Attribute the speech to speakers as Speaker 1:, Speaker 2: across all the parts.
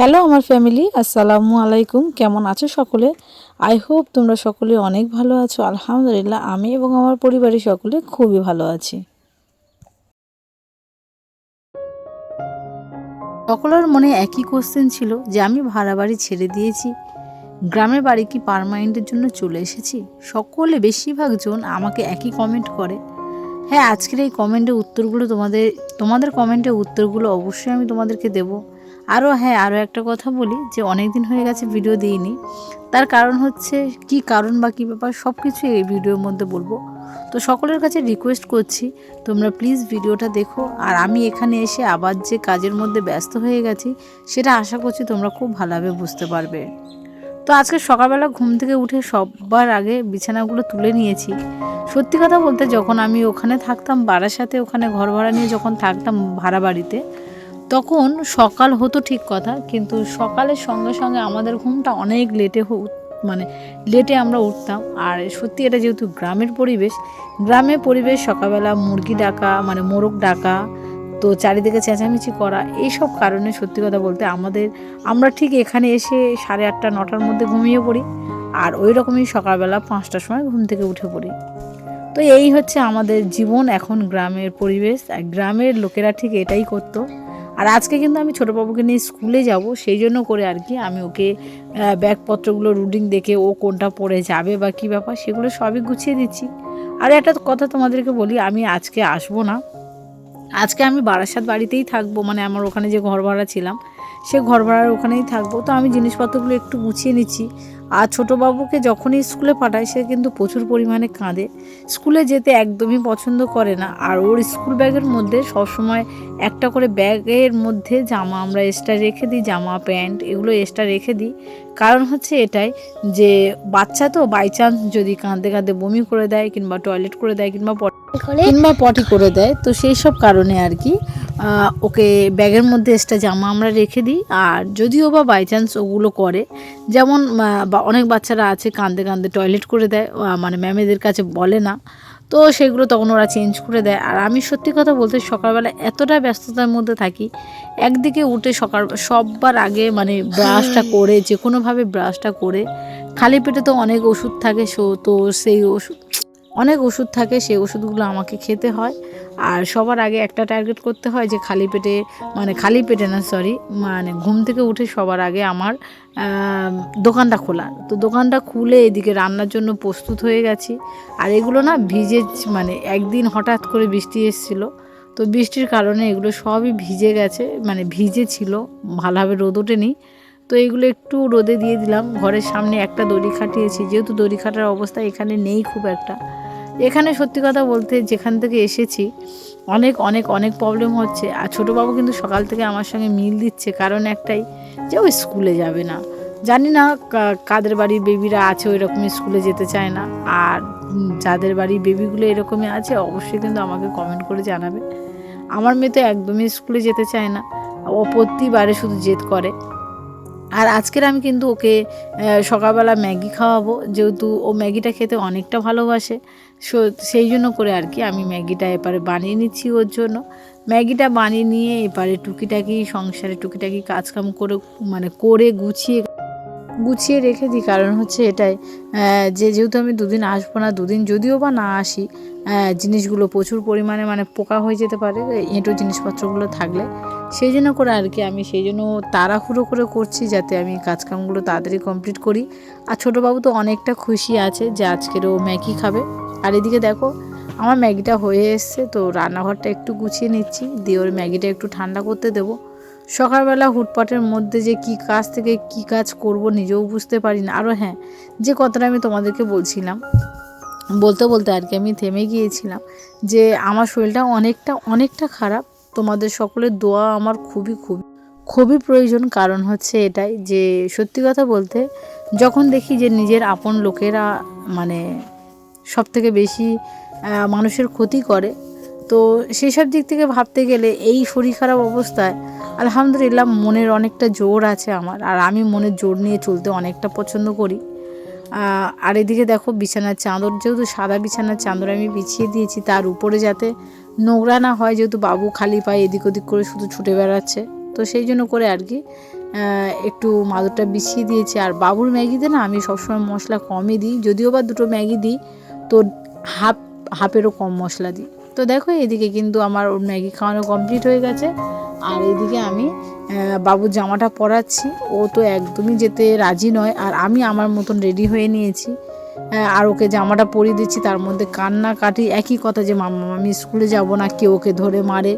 Speaker 1: Hello আমার family, আসসালামু আলাইকুম। কেমন আছো সকলে? আই হোপ তোমরা সকলে অনেক ভালো আছো। আলহামদুলিল্লাহ আমি এবং আমার পরিবারের সকলে খুবই ভালো আছি। সকলের মনে একই কোশ্চেন ছিল যে আমি ভাড়া বাড়ি ছেড়ে দিয়েছি, গ্রামের বাড়ি কি পার্মানেন্টের জন্য চলে এসেছি। সকলে বেশিরভাগ জন আমাকে একই কমেন্ট করে। হ্যাঁ, আজকের এই কমেন্টের উত্তরগুলো তোমাদের কমেন্টের উত্তরগুলো অবশ্যই আমি তোমাদেরকে দেব। আরও একটা কথা বলি যে অনেক দিন হয়ে গেছে ভিডিও দিইনি, তার কারণ হচ্ছে কি কারণ বা কী ব্যাপার সব কিছু এই ভিডিওর মধ্যে বলবো। তো সকলের কাছে রিকোয়েস্ট করছি তোমরা প্লিজ ভিডিওটা দেখো। আর আমি এখানে এসে আবার যে কাজের মধ্যে ব্যস্ত হয়ে গেছি সেটা আশা করছি তোমরা খুব ভালোভাবে বুঝতে পারবে। তো আজকে সকালবেলা ঘুম থেকে উঠে সবার আগে বিছানাগুলো তুলে নিয়েছি। সত্যি কথা বলতে যখন আমি ওখানে থাকতাম বারাসাতে, ওখানে ঘর ভাড়া নিয়ে যখন থাকতাম ভাড়া বাড়িতে, তখন সকাল হতো ঠিক কথা, কিন্তু সকালের সঙ্গে সঙ্গে আমাদের ঘুমটা অনেক মানে লেটে আমরা উঠতাম। আর সত্যি এটা যেহেতু গ্রামের পরিবেশ সকালবেলা মুরগি ডাকা মানে মোরগ ডাকা, তো চারিদিকে চেঁচামেচি করা, এইসব কারণে সত্যি কথা বলতে আমরা ঠিক এখানে এসে 8:30 9টার মধ্যে ঘুমিয়ে পড়ি। আর ওই রকমই সকালবেলা 5টার সময় ঘুম থেকে উঠে পড়ি। তো এই হচ্ছে আমাদের জীবন এখন, গ্রামের পরিবেশ। আর গ্রামের লোকেরা ঠিক এটাই করতো। আর আজকে কিন্তু আমি ছোটো বাবুকে নিয়ে স্কুলে যাব, সেই জন্য করে আর কি আমি ওকে ব্যাগপত্রগুলো রুটিন দেখে ও কোনটা পড়ে যাবে বা কী ব্যাপার সেগুলো সবই গুছিয়ে দিচ্ছি। আর একটা কথা তোমাদেরকে বলি, আমি আজকে আসবো না, আজকে আমি বারাসাত বাড়িতেই থাকবো, মানে আমার ওখানে যে ঘর ভাড়া ছিলাম সে ঘর ভাড়ার ওখানেই থাকবো। তো আমি জিনিসপত্রগুলো একটু গুছিয়ে নিচ্ছি। আর ছোটো বাবুকে যখনই স্কুলে পাঠায় সে কিন্তু প্রচুর পরিমাণে কাঁদে, স্কুলে যেতে একদমই পছন্দ করে না। আর ওর স্কুল ব্যাগের মধ্যে সবসময় একটা করে ব্যাগের মধ্যে জামা আমরা এক্সট্রা রেখে দিই, জামা প্যান্ট এগুলো এক্সট্রা রেখে দিই। কারণ হচ্ছে এটাই যে বাচ্চা তো বাই চান্স যদি কাঁদতে কাঁদতে বমি করে দেয় কিংবা টয়লেট করে দেয় কিংবা পটি করে দেয়, তো সেই সব কারণে আর কি ওকে ব্যাগের মধ্যে এক্সট্রা জামা আমরা রেখে দিই। আর যদিও বা বাই চান্স ওগুলো করে, যেমন বা অনেক বাচ্চারা আছে কাঁদতে কাঁদতে টয়লেট করে দেয়, মানে ম্যামেদের কাছে বলে না, তো সেগুলো তখন ওরা চেঞ্জ করে দেয়। আর আমি সত্যি কথা বলতে সকালবেলা এতটা ব্যস্ততার মধ্যে থাকি, একদিকে উঠে সবার আগে মানে ব্রাশটা করে, যে কোনোভাবে ব্রাশটা করে, খালি পেটে তো অনেক ওষুধ থাকে, তো সেই ওষুধ থাকে, সেই ওষুধগুলো আমাকে খেতে হয়। আর সবার আগে একটা টার্গেট করতে হয় যে খালি পেটে না, সরি, মানে ঘুম থেকে উঠে সবার আগে আমার দোকানটা খোলা। তো দোকানটা খুলে এদিকে রান্নার জন্য প্রস্তুত হয়ে গেছি। আর এগুলো না মানে একদিন হঠাৎ করে বৃষ্টি এসেছিলো, তো বৃষ্টির কারণে এগুলো সবই ভিজে গেছে, মানে ভিজে ছিল, ভালোভাবে রোদ ওঠেনি। তো এগুলো একটু রোদে দিয়ে দিলাম। ঘরের সামনে একটা দড়ি খাটিয়েছি, যেহেতু দড়ি খাটার অবস্থা এখানে নেই খুব একটা। এখানে সত্যি কথা বলতে যেখান থেকে এসেছি অনেক অনেক অনেক প্রবলেম হচ্ছে। আর ছোটো বাবু কিন্তু সকাল থেকে আমার সঙ্গে মিল দিচ্ছে, কারণ একটাই যে ওই স্কুলে যাবে না। জানি না কাদের বাড়ির বেবিরা আছে ওই রকমই স্কুলে যেতে চায় না, আর যাদের বাড়ির বেবিগুলো এরকমই আছে অবশ্যই কিন্তু আমাকে কমেন্ট করে জানাবে। আমার মেয়ে তো একদমই স্কুলে যেতে চায় না, ও প্রতিবারে শুধু জেদ করে। আর আজকের আমি কিন্তু ওকে সকালবেলা ম্যাগি খাওয়াবো, যেহেতু ও ম্যাগিটা খেতে অনেকটা ভালোবাসে। সেই জন্য করে আর কি আমি ম্যাগিটা এপারে বানিয়ে নিচ্ছি ওর জন্য। ম্যাগিটা বানিয়ে নিয়ে এপারে সংসারে টুকিটাকি কাজকাম করে গুছিয়ে রেখে দিই। কারণ হচ্ছে এটাই যেহেতু আমি দুদিন আসবো না, দুদিন যদিও বা না আসি, জিনিসগুলো প্রচুর পরিমাণে মানে পোকা হয়ে যেতে পারে এঁটো জিনিসপত্রগুলো থাকলে। সেই জন্য করে আর কি আমি সেই জন্য তাড়াহুড়ো করে করছি, যাতে আমি কাজকামগুলো তাড়াতাড়ি কমপ্লিট করি। আর ছোটোবাবু তো অনেকটা খুশি আছে যে আজকের ও ম্যাগি খাবে। আর এদিকে দেখো আমার ম্যাগিটা হয়ে এসছে, তো রান্নাঘরটা একটু গুছিয়ে নিচ্ছি, দিয়ে ওর ম্যাগিটা একটু ঠান্ডা করতে দেবো। সকালবেলা হুটপাটের মধ্যে যে কী কাজ থেকে কী কাজ করব নিজেও বুঝতে পারি না। আরও হ্যাঁ, যে কথাটা আমি তোমাদেরকে বলছিলাম, বলতে বলতে আর কি আমি থেমে গিয়েছিলাম যে আমার শরীরটা অনেকটা খারাপ। তোমাদের সকলের দোয়া আমার খুবই প্রয়োজন। কারণ হচ্ছে এটাই যে সত্যি কথা বলতে যখন দেখি যে নিজের আপন লোকেরা মানে সবথেকে বেশি মানুষের ক্ষতি করে, তো সেই সব দিক থেকে ভাবতে গেলে এই শরীর খারাপ অবস্থায় আলহামদুলিল্লাহ মনের অনেকটা জোর আছে আমার, আর আমি মনের জোর নিয়ে চলতে অনেকটা পছন্দ করি। আর এদিকে দেখো বিছানার চাদর, যেহেতু সাদা বিছানার চাদর আমি বিছিয়ে দিয়েছি, তার উপরে যাতে নোংরা না হয়, যেহেতু বাবু খালি পায়ে এদিক ওদিক করে শুধু ছুটে বেড়াচ্ছে, তো সেই জন্য করে আর কি একটু মাদুরটা বিছিয়ে দিয়েছি। আর বাবুর ম্যাগিতে না আমি সবসময় মশলা কমই দিই, যদিও বা 2টো ম্যাগি দিই তো হাফেরও কম মশলা দিই। তো দেখো এদিকে কিন্তু আমার ওর ম্যাগি খাওয়ানো কমপ্লিট হয়ে গেছে। আর এদিকে আমি বাবুর জামাটা পরাচ্ছি। ও তো একদমই যেতে রাজি নয়, আর আমি আমার মতন রেডি হয়ে নিয়েছি। আর ওকে জামাটা পরিয়ে দিচ্ছি, তার মধ্যে কান্নাকাটি, একই কথা যে মাম্মা আমি স্কুলে যাব না, কেউ ওকে ধরে মারে।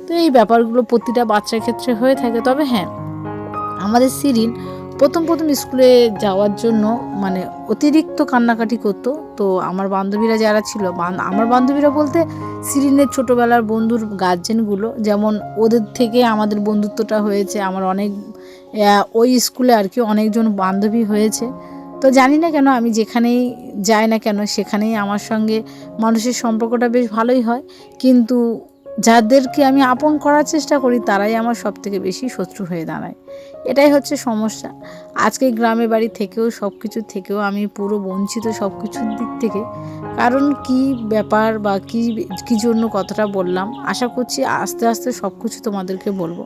Speaker 1: তো এই ব্যাপারগুলো প্রতিটা বাচ্চার ক্ষেত্রে হয়ে থাকে। তবে হ্যাঁ, আমাদের সিরিন প্রথম স্কুলে যাওয়ার জন্য মানে অতিরিক্ত কান্নাকাটি করতো। তো আমার বান্ধবীরা যারা ছিল, আমার বান্ধবীরা বলতে সিরিনের ছোটোবেলার বন্ধুর গার্জেনগুলো, যেমন ওদের থেকে আমাদের বন্ধুত্বটা হয়েছে। আমার অনেক ওই স্কুলে আর কি অনেকজন বান্ধবী হয়েছে। তো জানি না কেন আমি যেখানেই যাই না কেন সেখানেই আমার সঙ্গে মানুষের সম্পর্কটা বেশ ভালোই হয়, কিন্তু যাদেরকে আমি আপন করার চেষ্টা করি তারাই আমার সবথেকে বেশি শত্রু হয়ে দাঁড়ায়। এটাই হচ্ছে সমস্যা। আজকে গ্রামে বাড়ি থেকেও সব কিছুর থেকেও আমি পুরো বঞ্চিত সব কিছুর দিক থেকে। কারণ কি ব্যাপার বা কী জন্য কথাটা বললাম, আশা করছি আস্তে আস্তে সব কিছু তোমাদেরকে বলবো।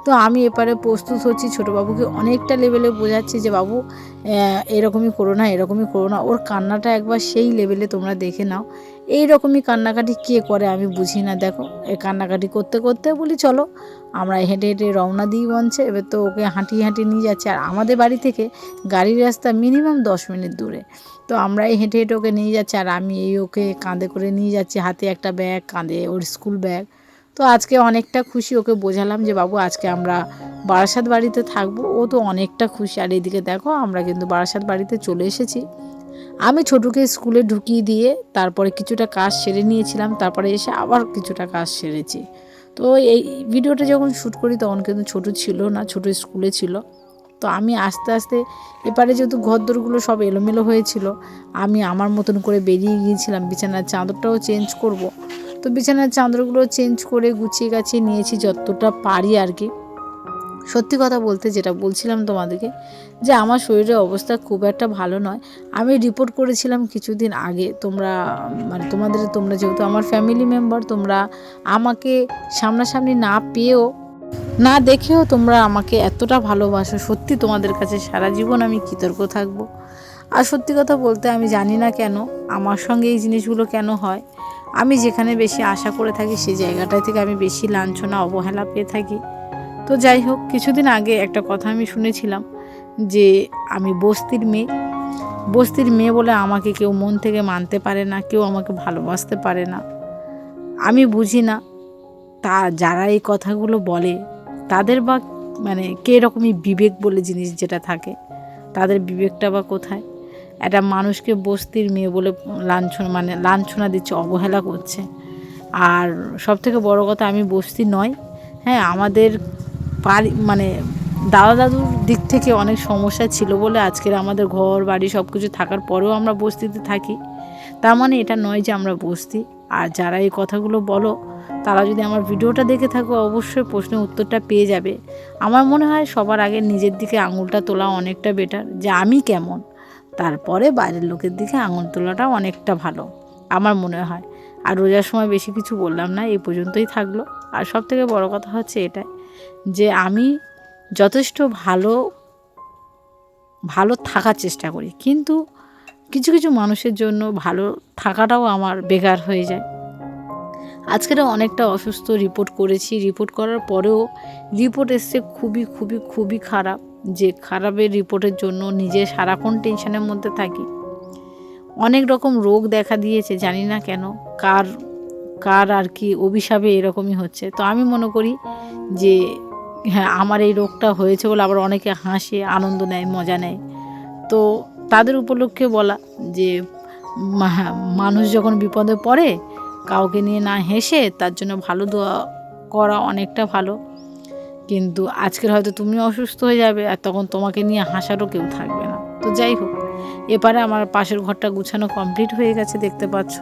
Speaker 1: তো আমি এপারে প্রস্তুত হচ্ছি, ছোটো বাবুকে অনেকটা লেভেলে বোঝাচ্ছি যে বাবু এরকমই করো না, এরকমই করো না। ওর কান্নাটা একবার সেই লেভেলে তোমরা দেখে নাও। এই রকমই কান্নাকাটি কে করে আমি বুঝি না। দেখো এই কান্নাকাটি করতে করতে বলি চলো আমরা হেঁটে হেঁটে রওনা দিই মঞ্চে। এবার তো ওকে হাঁটিয়ে হাঁটিয়ে নিয়ে যাচ্ছে, আর আমাদের বাড়ি থেকে গাড়ির রাস্তা মিনিমাম 10 মিনিট দূরে। তো আমরাই হেঁটে হেঁটে ওকে নিয়ে যাচ্ছি, আর আমি এই ওকে কাঁধে করে নিয়ে যাচ্ছি, হাতে একটা ব্যাগ, কাঁধে ওর স্কুল ব্যাগ। তো আজকে অনেকটা খুশি, ওকে বোঝালাম যে বাবু আজকে আমরা বারাসাত বাড়িতে থাকবো। ও তো অনেকটা খুশি। আর এদিকে দেখো আমরা কিন্তু বারাসাত বাড়িতে চলে এসেছি। আমি ছোটুকে স্কুলে ঢুকিয়ে দিয়ে তারপরে কিছুটা কাজ সেরে নিয়েছিলাম, তারপরে এসে আবার কিছুটা কাজ সেরেছি। তো এই ভিডিওটা যখন শ্যুট করি তখন কিন্তু ছোটো ছিল না, ছোটো স্কুলে ছিল। তো আমি আস্তে আস্তে এপারে যেহেতু ঘরদোরগুলো সব এলোমেলো হয়েছিল, আমি আমার মতন করে বেরিয়ে গিয়েছিলাম। বিছানার চাদরটাও চেঞ্জ করব। তো বিছানার চাদরগুলো চেঞ্জ করে গুছিয়ে গাছিয়ে নিয়েছি যতটা পারি আর কি। সত্যি কথা বলতে যেটা বলছিলাম তোমাদেরকে, যে আমার শরীরের অবস্থা খুব একটা ভালো নয়। আমি রিপোর্ট করেছিলাম কিছুদিন আগে। তোমরা যেহেতু আমার ফ্যামিলি মেম্বার, তোমরা আমাকে সামনাসামনি না পেয়েও না দেখেও তোমরা আমাকে এতটা ভালোবাসো, সত্যি তোমাদের কাছে সারা জীবন আমি কৃতজ্ঞ থাকবো। আর সত্যি কথা বলতে আমি জানি না কেন আমার সঙ্গে এই জিনিসগুলো কেন হয়। আমি যেখানে বেশি আশা করে থাকি সেই জায়গাটা থেকে আমি বেশি লাঞ্ছনা অবহেলা পেয়ে থাকি। তো যাই হোক, কিছুদিন আগে একটা কথা আমি শুনেছিলাম যে আমি বস্তির মেয়ে বলে আমাকে কেউ মন থেকে মানতে পারে না, কেউ আমাকে ভালোবাসতে পারে না। আমি বুঝি না যারা এই কথাগুলো বলে তাদের বা কে রকমই বিবেক বলে জিনিস যেটা থাকে, তাদের বিবেকটা বা কোথায়। একটা মানুষকে বস্তির মেয়ে বলে লাঞ্ছনা দিচ্ছে, অবহেলা করছে। আর সবথেকে বড় কথা, আমি বস্তি নয়। হ্যাঁ, আমাদের দাদা দাদুর দিক থেকে অনেক সমস্যা ছিল বলে আজকের আমাদের ঘর বাড়ি সব কিছু থাকার পরেও আমরা বস্তিতে থাকি। তার মানে এটা নয় যে আমরা বস্তি। আর যারা এই কথাগুলো বলো তারা যদি আমার ভিডিওটা দেখে থাকো অবশ্যই প্রশ্নের উত্তরটা পেয়ে যাবে। আমার মনে হয় সবার আগে নিজের দিকে আঙুলটা তোলা অনেকটা বেটার, যে আমি কেমন, তারপরে বাইরের লোকের দিকে আঙুল তোলাটা অনেকটা ভালো আমার মনে হয়। আর রোজার সময় বেশি কিছু বললাম না, এই পর্যন্তই থাকলো। আর সবথেকে বড় কথা হচ্ছে এটাই যে আমি যথেষ্ট ভালো থাকার চেষ্টা করি, কিন্তু কিছু কিছু মানুষের জন্য ভালো থাকাটাও আমার বেকার হয়ে যায়। আজকেরও অনেকটা অসুস্থ রিপোর্ট করেছি, রিপোর্ট করার পরেও রিপোর্ট এসছে খুবই খুবই খুবই খারাপ। যে খারাপের রিপোর্টের জন্য নিজে সারাক্ষণ টেনশনের মধ্যে থাকি। অনেক রকম রোগ দেখা দিয়েছে, জানি না কেন কার আর কি অভিশাপে এরকমই হচ্ছে। তো আমি মনে করি যে হ্যাঁ, আমার এই রোগটা হয়েছে বলে আবার অনেকে হাসে, আনন্দ নেয়, মজা নেয়। তো তাদের উপলক্ষে বলা যে মানুষ যখন বিপদে পড়ে কাউকে নিয়ে না হেসে তার জন্য ভালো দোয়া করা অনেকটা ভালো। কিন্তু আজকের হয়তো তুমি অসুস্থ হয়ে যাবে, আর তখন তোমাকে নিয়ে হাসারও কেউ থাকবে না। তো যাই হোক, এপারে আমার পাশের ঘরটা গুছানো কমপ্লিট হয়ে গেছে, দেখতে পাচ্ছ।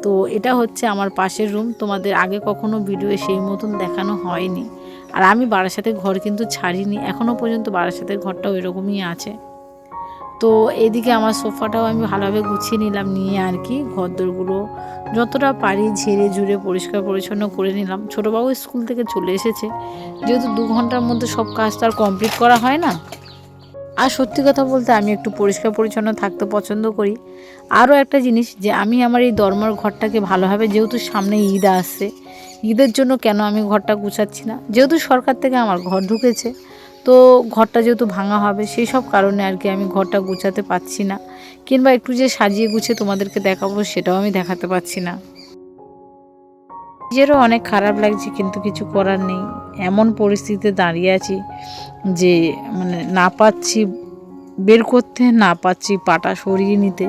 Speaker 1: তো এটা হচ্ছে আমার পাশের রুম। তোমাদের আগে কখনো ভিডিওয়ে সেই মতন দেখানো হয়নি। আর আমি বারাসাতের ঘর কিন্তু ছাড়িনি, এখনও পর্যন্ত বারাসাতের ঘরটাও এরকমই আছে। তো এদিকে আমার সোফাটাও আমি ভালোভাবে গুছিয়ে নিলাম, নিয়ে আর কি ঘরদোরগুলো যতটা পারি ঝেড়ে ঝুড়ে পরিষ্কার পরিচ্ছন্ন করে নিলাম। ছোটোবাবু স্কুল থেকে চলে এসেছে, যেহেতু 2 ঘন্টার মধ্যে সব কাজ তো আর কমপ্লিট করা হয় না। আর সত্যি কথা বলতে আমি একটু পরিষ্কার পরিচ্ছন্ন থাকতে পছন্দ করি। আরও একটা জিনিস যে আমি আমার এই দরমার ঘরটাকে ভালোভাবে, যেহেতু সামনে ঈদ আসছে, ঈদের জন্য কেন আমি ঘরটা গুছাচ্ছি না, যেহেতু সরকার থেকে আমার ঘর ঢুকেছে, তো ঘরটা যেহেতু ভাঙা হবে সেই সব কারণে আর কি আমি ঘরটা গুছাতে পারছি না, কিংবা একটু যে সাজিয়ে গুছিয়ে তোমাদেরকে দেখাবো সেটাও আমি দেখাতে পারছি না। নিজেরও অনেক খারাপ লাগছে, কিন্তু কিছু করার নেই। এমন পরিস্থিতিতে দাঁড়িয়ে আছি যে মানে না পাচ্ছি বের করতে, না পাচ্ছি পাটা সরিয়ে নিতে,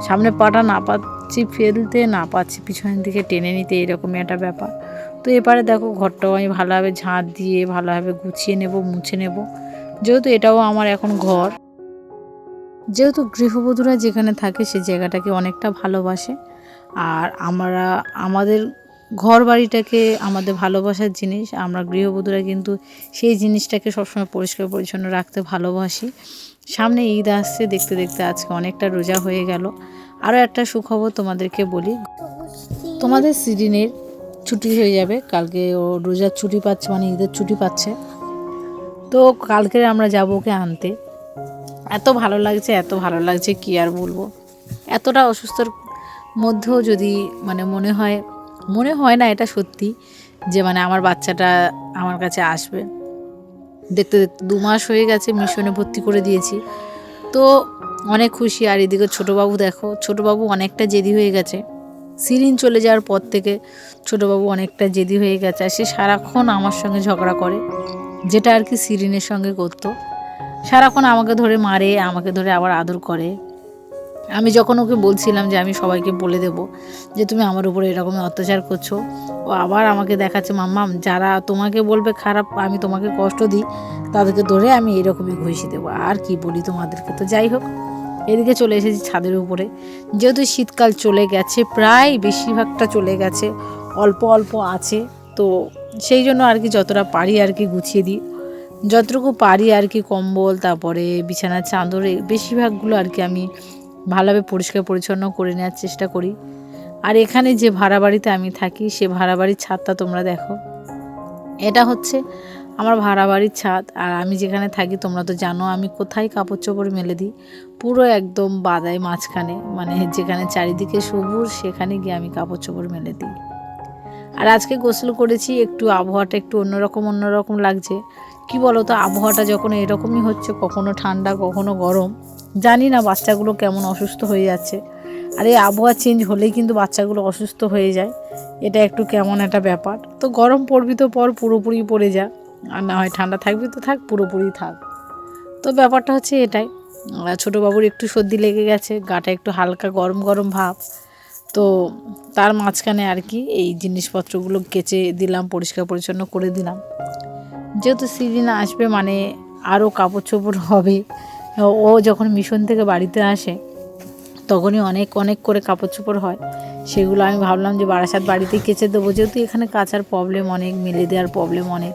Speaker 1: সামনে পাটা না পাচ্ছি ফেলতে, না পাচ্ছি পিছনের দিকে টেনে নিতে, এরকমই একটা ব্যাপার। তো এবারে দেখো ঘরটাও আমি ভালোভাবে ঝাঁট দিয়ে ভালোভাবে গুছিয়ে নেব, মুছে নেব, যেহেতু এটাও আমার এখন ঘর। যেহেতু গৃহবধূরা যেখানে থাকে সে জায়গাটাকে অনেকটা ভালোবাসে, আর আমাদের ঘর বাড়িটাকে আমাদের ভালোবাসার জিনিস, আমরা গৃহবধূরা কিন্তু সেই জিনিসটাকে সবসময় পরিষ্কার পরিচ্ছন্ন রাখতে ভালোবাসি। সামনে ঈদ আসছে, দেখতে দেখতে আজকে অনেকটা রোজা হয়ে গেল। আরও একটা সুখবর তোমাদেরকে বলি, তোমাদের সিরিনের ছুটি হয়ে যাবে কালকে, ও রোজার ছুটি পাচ্ছে, মানে ঈদের ছুটি পাচ্ছে। তো কালকে আমরা যাবো ওকে আনতে। এত ভালো লাগছে, এত ভালো লাগছে কি আর বলবো। এতটা অসুস্থর মধ্যেও যদি মানে মনে হয় না এটা সত্যি যে মানে আমার বাচ্চাটা আমার কাছে আসবে। দেখতে দেখতে 2 মাস হয়ে গেছে, মিশনে ভর্তি করে দিয়েছি, তো অনেক খুশি। আর এদিকে ছোটোবাবু দেখো, ছোটোবাবু অনেকটা জেদি হয়ে গেছে। সিরিন চলে যাওয়ার পর থেকে ছোটোবাবু অনেকটা জেদি হয়ে গেছে, আর সে সারাক্ষণ আমার সঙ্গে ঝগড়া করে, যেটা আর কি সিরিনের সঙ্গে করতো। সারাক্ষণ আমাকে ধরে মারে, আমাকে ধরে আবার আদর করে। আমি যখন ওকে বলছিলাম যে আমি সবাইকে বলে দেব যে তুমি আমার উপরে এরকমই অত্যাচার করছো, ও আবার আমাকে দেখাচ্ছে মাম্মাম যারা তোমাকে বলবে খারাপ, আমি তোমাকে কষ্ট দিই, তাদেরকে ধরে আমি এরকমই ঘষি দেবো। আর কি বলি তোমাদেরকে। তো যাই হোক, এদিকে চলে এসেছি ছাদের উপরে, যেহেতু শীতকাল চলে গেছে, প্রায় বেশিরভাগটা চলে গেছে, অল্প অল্প আছে, তো সেই জন্য আর কি যতটা পারি আর কি গুছিয়ে দিই, যতটুকু পারি আর কি। কম্বল, তারপরে বিছানার চাদর, বেশিরভাগগুলো আর কি আমি ভালোভাবে পরিষ্কার পরিচ্ছন্ন করে নেওয়ার চেষ্টা করি। আর এখানে যে ভাড়া বাড়িতে আমি থাকি, সে ভাড়া বাড়ির ছাদটা তোমরা দেখো, এটা হচ্ছে আমার ভাড়া বাড়ির ছাদ। আর আমি যেখানে থাকি তোমরা তো জানো আমি কোথায় কাপড় চোপড় মেলে দিই, পুরো একদম বাদায় মাঝখানে, মানে যেখানে চারিদিকে সবুজ, সেখানে গিয়ে আমি কাপড় চোপড় মেলে দিই। আর আজকে গোসল করেছি, একটু আবহাওয়াটা একটু অন্যরকম লাগছে। কি বলো তো, আবহাওয়াটা যখন এরকমই হচ্ছে, কখনো ঠান্ডা কখনো গরম, জানি না বাচ্চাগুলো কেমন অসুস্থ হয়ে যাচ্ছে। আর এই আবহাওয়া চেঞ্জ হলেই কিন্তু বাচ্চাগুলো অসুস্থ হয়ে যায়, এটা একটু কেমন একটা ব্যাপার। তো গরম পড়বি তো পর, পুরোপুরি পড়ে যা, আর না হয় ঠান্ডা থাকবি তো থাক, পুরোপুরি থাক। তো ব্যাপারটা হচ্ছে এটাই। ছোটো বাবুর একটু সর্দি লেগে গেছে, গাটা একটু হালকা গরম গরম ভাব, তো তার মাঝখানে আর কি এই জিনিসপত্রগুলো কেচে দিলাম, পরিষ্কার পরিচ্ছন্ন করে দিলাম। যেহেতু সিজন আসবে মানে আরও কাপড় চোপড় হবে। ও যখন মিশন থেকে বাড়িতে আসে তখনই অনেক অনেক করে কাপড় চোপড় হয়, সেগুলো আমি ভাবলাম যে বারাসাত বাড়িতেই কেচে দেবো, যেহেতু এখানে কাচার প্রবলেম অনেক, মেলে দেওয়ার প্রবলেম অনেক,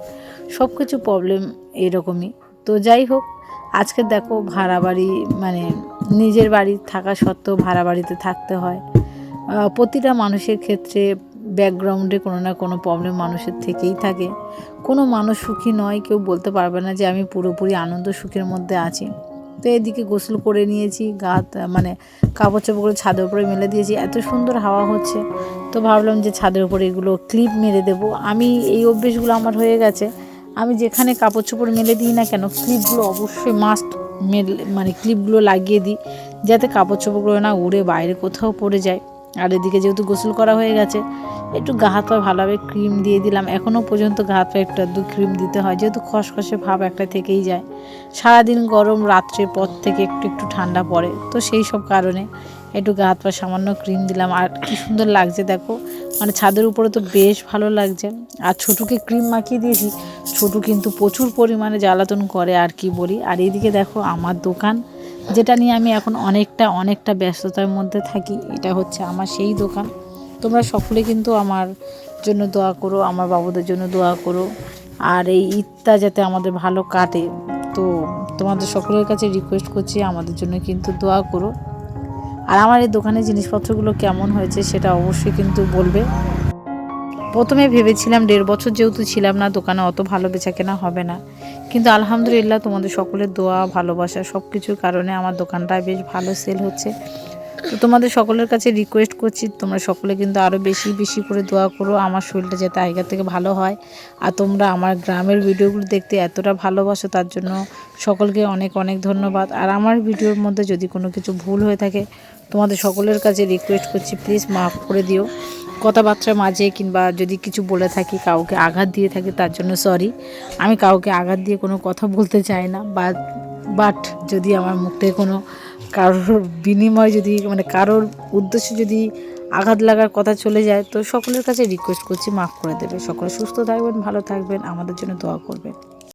Speaker 1: সব কিছু প্রবলেম এরকমই। তো যাই হোক, আজকে দেখো ভাড়া বাড়ি, মানে নিজের বাড়ি থাকা সত্ত্বেও ভাড়া বাড়িতে থাকতে হয়। প্রতিটা মানুষের ক্ষেত্রে ব্যাকগ্রাউন্ডে কোনো না কোনো প্রবলেম মানুষের থেকেই থাকে। কোনো মানুষ সুখী নয়, কেউ বলতে পারবে না যে আমি পুরোপুরি আনন্দ সুখের মধ্যে আছি। তো এদিকে গোসল করে নিয়েছি, মানে কাপড় চোপড়গুলো ছাদের উপরে মেলে দিয়েছি, এত সুন্দর হাওয়া হচ্ছে, তো ভাবলাম যে ছাদের উপরে এগুলো ক্লিপ মেরে দেবো। আমি এই অভ্যেসগুলো আমার হয়ে গেছে, আমি যেখানে কাপড় চোপড় মেলে দিই না কেন, ক্লিপগুলো অবশ্যই মাস্ট মানে ক্লিপগুলো লাগিয়ে দিই, যাতে কাপড় চোপড়গুলো না উড়ে বাইরে কোথাও পড়ে যায়। আর এদিকে যেহেতু গোসল করা হয়ে গেছে, একটু গা হাত পা ভালোভাবে ক্রিম দিয়ে দিলাম। এখনও পর্যন্ত গা হাত পা একটু আধটু ক্রিম দিতে হয়, যেহেতু খসখসে ভাব একটা থেকেই যায়। সারাদিন গরম, রাত্রে পর থেকে একটু একটু ঠান্ডা পড়ে, তো সেই সব কারণে একটু গা হাত পা সামান্য ক্রিম দিলাম। আর কি সুন্দর লাগছে দেখো, মানে ছাদের উপরে তো বেশ ভালো লাগছে। আর ছোটুকে ক্রিম মাখিয়ে দিয়েছি, ছোটু কিন্তু প্রচুর পরিমাণে জ্বালাতন করে, আর কি বলি। আর এইদিকে দেখো আমার দোকান, যেটা নিয়ে আমি এখন অনেকটা ব্যস্ততার মধ্যে থাকি, এটা হচ্ছে আমার সেই দোকান। তোমরা সকলে কিন্তু আমার জন্য দোয়া করো, আমার বাবুদের জন্য দোয়া করো, আর এই ঈদটা যাতে আমাদের ভালো কাটে। তো তোমাদের সকলের কাছে রিকোয়েস্ট করছি আমাদের জন্য কিন্তু দোয়া করো। আর আমার এই দোকানের জিনিসপত্রগুলো কেমন হয়েছে সেটা অবশ্যই কিন্তু বলবে। প্রথমে ভেবেছিলাম 1.5 বছর যেহেতু ছিলাম না দোকানে অত ভালো বেচাকেনা হবে না, কিন্তু আলহামদুলিল্লাহ তোমাদের সকলের দোয়া ভালোবাসা সব কিছুর কারণে আমার দোকানটা বেশ ভালো সেল হচ্ছে। তো তোমাদের সকলের কাছে রিকোয়েস্ট করছি তোমরা সকলে কিন্তু আরও বেশি বেশি করে দোয়া করো আমার শরীরটা যাতে আগের থেকে ভালো হয়। আর তোমরা আমার গ্রামের ভিডিওগুলো দেখতে এতটা ভালোবাসো তার জন্য সকলকে অনেক অনেক ধন্যবাদ। আর আমার ভিডিওর মধ্যে যদি কোনো কিছু ভুল হয়ে থাকে তোমাদের সকলের কাছে রিকোয়েস্ট করছি প্লিজ মাফ করে দিও। কথাবার্তার মাঝে কিংবা যদি কিছু বলে থাকি কাউকে আঘাত দিয়ে থাকি তার জন্য সরি। আমি কাউকে আঘাত দিয়ে কোনো কথা বলতে চাই না, বাট যদি আমার মুখ থেকে কোনো কারোর বিনিময় যদি মানে কারোর উদ্দেশ্যে যদি আঘাত লাগার কথা চলে যায় তো সকলের কাছে রিকোয়েস্ট করছি মাফ করে দেবে। সকলে সুস্থ থাকবেন, ভালো থাকবেন, আমাদের জন্য দোয়া করবেন।